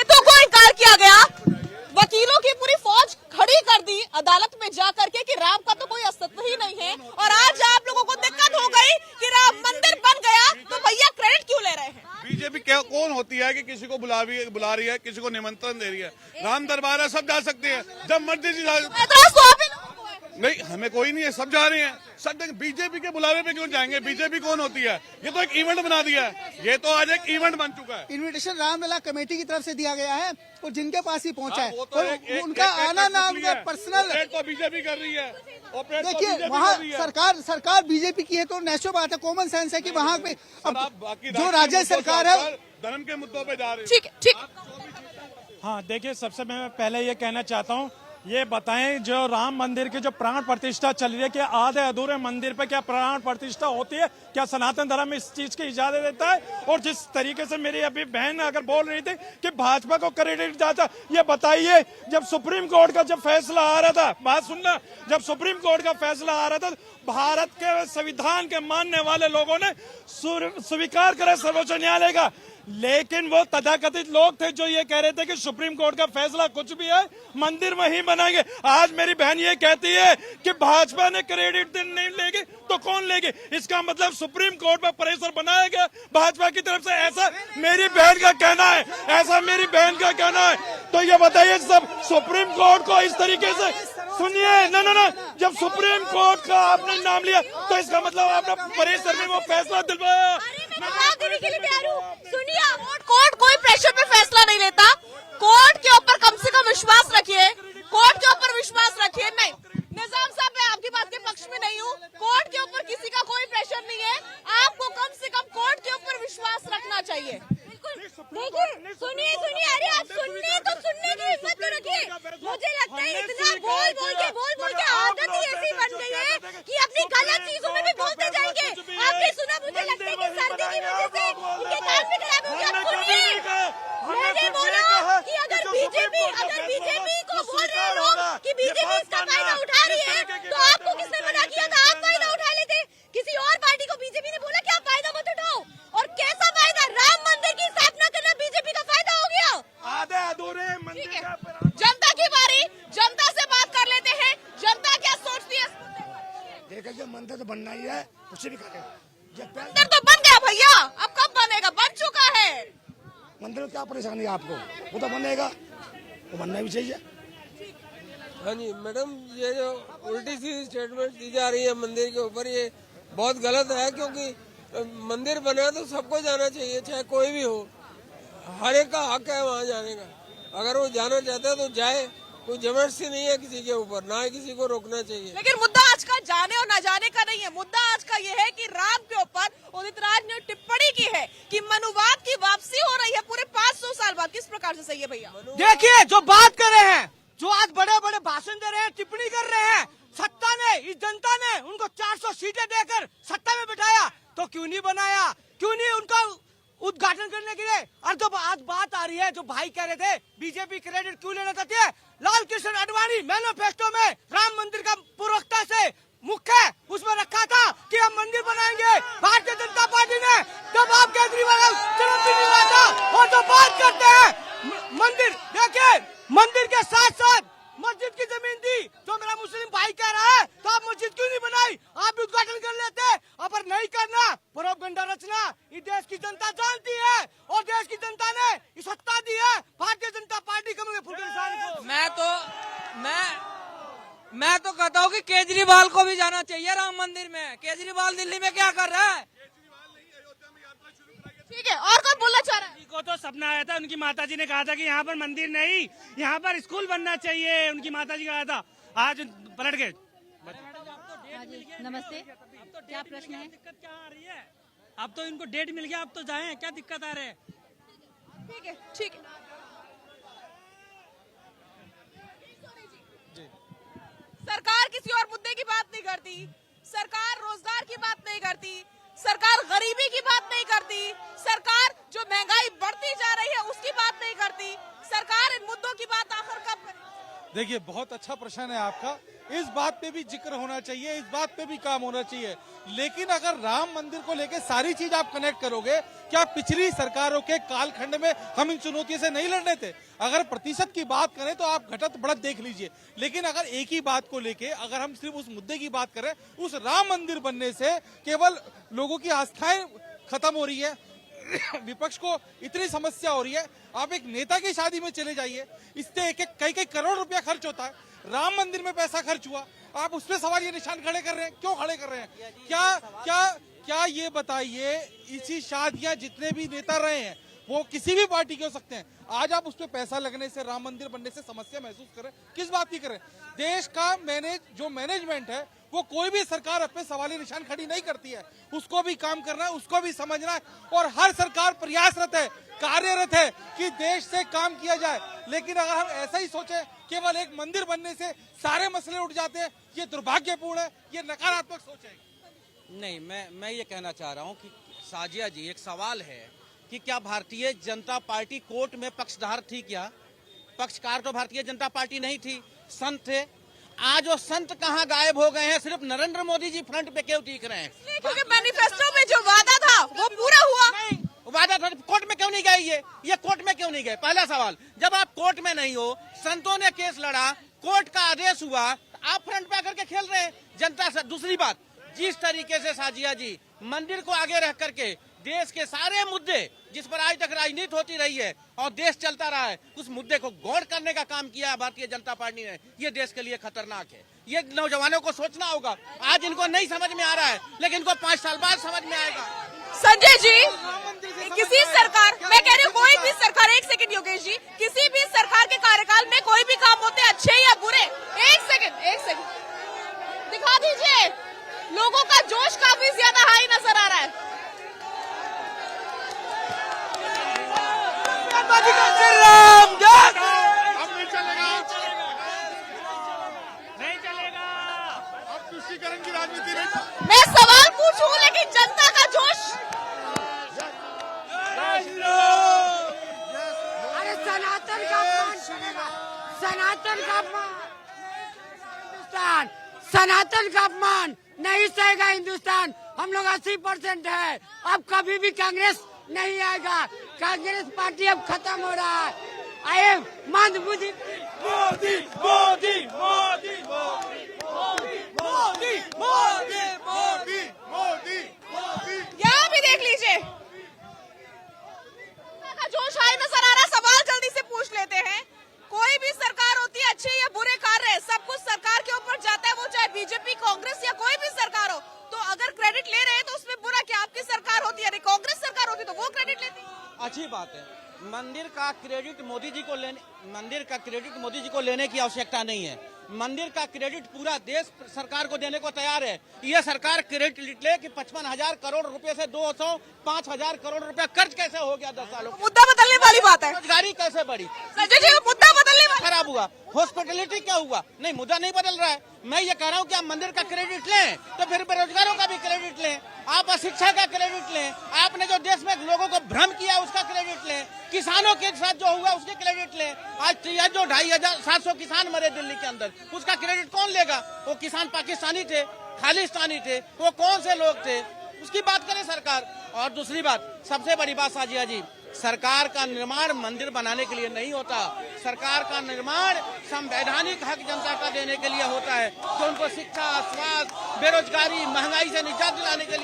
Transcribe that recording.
संकेतों को इनकार किया गया। वकीलों की पूरी फौज खड़ी कर दी अदालत में जाकर के कि राम का तो कोई अस्तित्व ही नहीं है। और आज आप लोगों को दिक्कत हो गई कि राम मंदिर बन गया, तो भैया क्रेडिट क्यों ले रहे हैं? बीजेपी क्या कौन होती है कि किसी को बुला रही है, किसी को निमंत्रण दे रही है? राम दरबार है, सब जा सकते हैं, जब मर्जी नहीं, हमें कोई नहीं है, सब जा रहे हैं। सब बीजेपी के बुलावे पे क्यों जाएंगे? बीजेपी कौन होती है? ये तो एक इवेंट बना दिया है, ये तो आज एक इवेंट बन चुका है। इनविटेशन रामलला कमेटी की तरफ से दिया गया है और जिनके पास ही पहुंचा है, वो तो और उनका आना नाम का पर्सनल तो बीजेपी कर रही है। देखिए वहाँ सरकार बीजेपी की है तो नेचुरल बात है, कॉमन सेंस है कि वहाँ पे जो राज्य सरकार है धर्म के मुद्दों पे जा रही है। ठीक ठीक। हाँ देखिए, सबसे मैं पहले ये कहना चाहता हूँ, ये बताएं जो राम मंदिर की जो प्राण प्रतिष्ठा चल रही है, कि आधे अधूरे मंदिर पे क्या प्राण प्रतिष्ठा होती है? क्या सनातन धर्म इस चीज की इजाजत देता है? और जिस तरीके से मेरी अभी बहन अगर बोल रही थी कि भाजपा को क्रेडिट जाता, ये बताइए जब सुप्रीम कोर्ट का जब फैसला आ रहा था, बात सुनना, जब सुप्रीम कोर्ट का फैसला आ रहा था, भारत के संविधान के मानने वाले लोगों ने स्वीकार करा सर्वोच्च न्यायालय का, लेकिन वो तथाकथित लोग थे जो ये कह रहे थे कि सुप्रीम कोर्ट का फैसला कुछ भी है, मंदिर वहीं बनाएंगे। आज मेरी बहन ये कहती है कि भाजपा ने क्रेडिट नहीं लेगी तो कौन लेगी? इसका मतलब सुप्रीम कोर्ट पर प्रेशर बनाया गया भाजपा की तरफ से, ऐसा मेरी बहन का कहना है, ऐसा मेरी बहन का कहना है। तो ये बताइए, सब सुप्रीम कोर्ट को इस तरीके से सुनिए, ना जब सुप्रीम कोर्ट का आपने नाम लिया तो इसका मतलब आपने प्रेशर में वो फैसला दिलवाया। सुनिए, कोर्ट कोई प्रेशर पे फैसला नहीं लेता। कोर्ट के ऊपर कम से कम विश्वास रखिए, कोर्ट के ऊपर विश्वास रखिए। नहीं निजाम साहब, मैं आपकी बात के पक्ष में नहीं हूँ, कोर्ट के ऊपर किसी का कोई प्रेशर नहीं है, आपको कम से कम कोर्ट के ऊपर विश्वास रखना चाहिए। देखिए सुनिए, अरे आप सुनने की हिम्मत तो रखिए। मुझे लगता है इतना बोल के आदत ही ऐसी बन गई है कि अपनी गलत चीजों में भी बोलते जाएंगे। आपने सुना, मुझे लगता है कि सर्दी की वजह से इनके कान में खराब हो गया। सुनिए, मैंने बोला कि अगर बीजेपी को बोल रहे हैं लोग कि बीजेपी इसका फायदा उठा रही है, तो आपको किसने मना किया था? आप फायदा उठा लेते। किसी और पार्टी को बीजेपी ने बोला कि आप फायदा मत उठाओ, और कैसा फायदा? राम मंदिर की स्थापना करना बीजेपी का फायदा हो गया। आधे अधूरे मंदिर का जनता की बारी, जनता से बात कर लेते हैं, जनता क्या सोचती है? देखिए, जो मंदिर तो बनना ही है, उसे भी करें। मंदिर तो बन गया भैया, अब कब बनेगा? बन चुका है। मंदिर में क्या परेशानी है आपको? वो तो बनेगा, वो बनना भी चाहिए। हाँ जी मैडम, ये जो उल्टी सी स्टेटमेंट दी जा रही है मंदिर के ऊपर, ये बहुत गलत है। क्योंकि मंदिर बना तो सबको जाना चाहिए, चाहे कोई भी हो, हर एक का हक है वहाँ जाने का। अगर वो जाना चाहता है तो जाए, कोई जबरदस्ती नहीं है किसी के ऊपर, ना ही किसी को रोकना चाहिए। लेकिन मुद्दा आज का जाने और न जाने का नहीं है, मुद्दा आज का ये है कि राम के ऊपर उदित राज ने टिप्पणी की है कि मनुवाद की वापसी हो रही है पूरे 500 साल बाद। किस प्रकार से सही है भैया? देखिए, जो बात कर रहे हैं, जो आज बड़े बड़े भाषण दे रहे हैं, टिप्पणी कर रहे हैं, सत्ता ने, इस जनता ने उनको 400 सीटें देकर सत्ता में बिठाया, तो क्यों नहीं बनाया? क्यों नहीं उनका उद्घाटन करने के लिए? और जो आज बात आ रही है, जो भाई कह रहे थे बीजेपी क्रेडिट क्यों लेना चाहती है, लाल कृष्ण आडवाणी मैनिफेस्टो में राम मंदिर का पूर्वकता से मुख्य उसमें रखा था कि हम मंदिर बनाएंगे। भारतीय जनता पार्टी ने, जब आप केजरीवाल चुनाव भी नहीं हुआ था, और जो बात करते हैं मंदिर, देखिए मंदिर के साथ साथ मस्जिद की जमीन दी, जो मेरा मुस्लिम भाई कह रहा है, तो आप मस्जिद क्यों नहीं बनाई? आप भी उद्घाटन कर लेते। अगर नहीं करना, प्रोपगेंडा रचना, ये देश की जनता जानती है, और देश की जनता ने सत्ता दी है भारतीय जनता पार्टी को। मैं तो कहता हूँ कि केजरीवाल को भी जाना चाहिए राम मंदिर में। केजरीवाल दिल्ली में क्या कर रहा है? ठीक है, और कौन बोलना चाह रहा है? को तो सपना आया था, उनकी माताजी ने कहा था कि यहाँ पर मंदिर नहीं, यहाँ पर स्कूल बनना चाहिए, उनकी माताजी कहा था, आज पलट गए। नमस्ते, क्या प्रश्न है? दिक्कत क्या आ रही है? अब तो इनको डेट मिल गया, अब तो जाएं, क्या दिक्कत आ रही है? ठीक है, ठीक है। सरकार किसी और मुद्दे की बात नहीं करती, सरकार रोजगार की बात नहीं करती, सरकार गरीबी की बात नहीं करती, सरकार जो महंगाई बढ़ती जा रही है उसकी बात नहीं करती, सरकार इन मुद्दों की बात आखिर कब करेगी? देखिए, बहुत अच्छा प्रश्न है आपका। इस बात पे भी जिक्र होना चाहिए, इस बात पे भी काम होना चाहिए। लेकिन अगर राम मंदिर को लेके सारी चीज आप कनेक्ट करोगे, क्या पिछली सरकारों के कालखंड में हम इन चुनौतियों से नहीं लड़ने थे? अगर प्रतिशत की बात करें तो आप घटत बढ़त देख लीजिए। लेकिन अगर एक ही बात को लेके अगर हम सिर्फ उस मुद्दे की बात करें, उस राम मंदिर बनने से केवल लोगों की आस्थाएं खत्म हो रही है, विपक्ष को इतनी समस्या हो रही है। आप एक नेता की शादी में चले जाइए, इससे कई करोड़ रुपया खर्च होता है। राम मंदिर में पैसा खर्च हुआ, आप उस पर सवाल ये निशान खड़े कर रहे हैं, क्यों खड़े कर रहे हैं? क्या ये बताइए, इसी शादियां जितने भी नेता रहे हैं वो किसी भी पार्टी के हो सकते हैं, आज आप उस पर पैसा लगने से, राम मंदिर बनने से समस्या महसूस करें? किस बात की करें? देश का जो मैनेजमेंट है वो कोई भी सरकार अपने सवाली निशान खड़ी नहीं करती है, उसको भी काम करना है, उसको भी समझना है। और हर सरकार प्रयासरत है, कार्यरत है कि देश से काम किया जाए। लेकिन अगर हम ऐसा ही सोचें केवल एक मंदिर बनने से सारे मसले उठ जाते हैं, ये दुर्भाग्यपूर्ण है, ये नकारात्मक सोच है। नहीं, मैं ये कहना चाह रहा हूँ कि साजिया जी, एक सवाल है कि क्या भारतीय जनता पार्टी कोर्ट में पक्षधार थी? क्या पक्षकार तो भारतीय जनता पार्टी नहीं थी, संत थे। आज वो संत कहाँ गायब हो गए हैं? सिर्फ नरेंद्र मोदी जी फ्रंट पे क्यों दिख रहे हैं? क्योंकि मैनिफेस्टो में जो वादा था वो पूरा हुआ नहीं, वादा था, कोर्ट में क्यों नहीं गए? ये कोर्ट में क्यों नहीं गए? पहला सवाल। जब आप कोर्ट में नहीं हो, संतों ने केस लड़ा, कोर्ट का आदेश हुआ, आप फ्रंट पे आकर के खेल रहे हैं जनता से। दूसरी बात, जिस तरीके से साजिया जी मंदिर को आगे रख करके देश के सारे मुद्दे जिस पर आज तक राजनीति होती रही है और देश चलता रहा है, उस मुद्दे को गौर करने का काम किया है भारतीय जनता पार्टी ने। ये देश के लिए खतरनाक है, ये नौजवानों को सोचना होगा। आज इनको नहीं समझ में आ रहा है, लेकिन इनको 5 साल बाद समझ में आएगा। संजय जी, किसी सरकार, मैं कह रही हूँ कोई भी सरकार, एक सेकंड योगेश जी, किसी भी सरकार के कार्यकाल में कोई भी काम होते अच्छे या बुरे, एक सेकंड दिखा दीजिए, लोगों का जोश काफी ज्यादा हाई नजर आ रहा है। अब तुष्टीकरण की राजनीति नहीं। मैं सवाल पूछूं लेकिन जनता का जोश। अरे सनातन का अपमान करेगा, सनातन का अपमान, हिंदुस्तान सनातन का अपमान नहीं सहेगा हिंदुस्तान। हम लोग 80% है, अब कभी भी कांग्रेस नहीं आएगा। कांग्रेस पार्टी अब खत्म हो रहा है। आए मंदबुद्धि मोदी मोदी मोदी मोदी मोदी मोदी मोदी मोदी मोदी। यहाँ भी देख लीजिए, का जोश हाई नजर आ रहा है। सवाल जल्दी से पूछ लेते हैं, कोई भी सरकार होती है, अच्छे या बुरे कार्य सब कुछ सरकार के ऊपर जाता है, वो चाहे बीजेपी, कांग्रेस या कोई भी सरकार हो। तो अगर क्रेडिट ले रहे हैं तो उसमें बुरा क्या? आपकी सरकार होती है, कांग्रेस सरकार होती तो वो क्रेडिट लेती। अच्छी बात है, मंदिर का क्रेडिट मोदी जी को लेने की आवश्यकता नहीं है। मंदिर का क्रेडिट पूरा देश सरकार को देने को तैयार है। ये सरकार क्रेडिट ले कि 55,000 करोड़ रुपए से 205,000 करोड़ रुपए खर्च कैसे हो गया 10 सालों? मुद्दा बदलने वाली बात है। रोजगारी कैसे बढ़ी? संजय जी, मुद्दा बदलने वाली खराब हुआ। हॉस्पिटलिटी क्या हुआ? नहीं, मुद्दा नहीं बदल रहा है। मैं ये कह रहा हूँ कि आप मंदिर का क्रेडिट लें तो फिर बेरोजगारों का भी क्रेडिट लें, आप अशिक्षा का क्रेडिट लें, आपने जो देश में लोगों को भ्रम किया उसका क्रेडिट लें, किसानों के साथ जो हुआ उसके क्रेडिट लें। आज जो 2,700 किसान मरे दिल्ली के अंदर, उसका क्रेडिट कौन लेगा? वो किसान पाकिस्तानी थे, खालिस्तानी थे, वो कौन से लोग थे? उसकी बात करे सरकार। और दूसरी बात, सबसे बड़ी बात साजिया जी, सरकार का निर्माण मंदिर बनाने के लिए नहीं होता। सरकार का निर्माण संवैधानिक हक जनता का देने के लिए होता है, जो उनको शिक्षा, स्वास्थ्य, बेरोजगारी, महंगाई से निजात दिलाने के लिए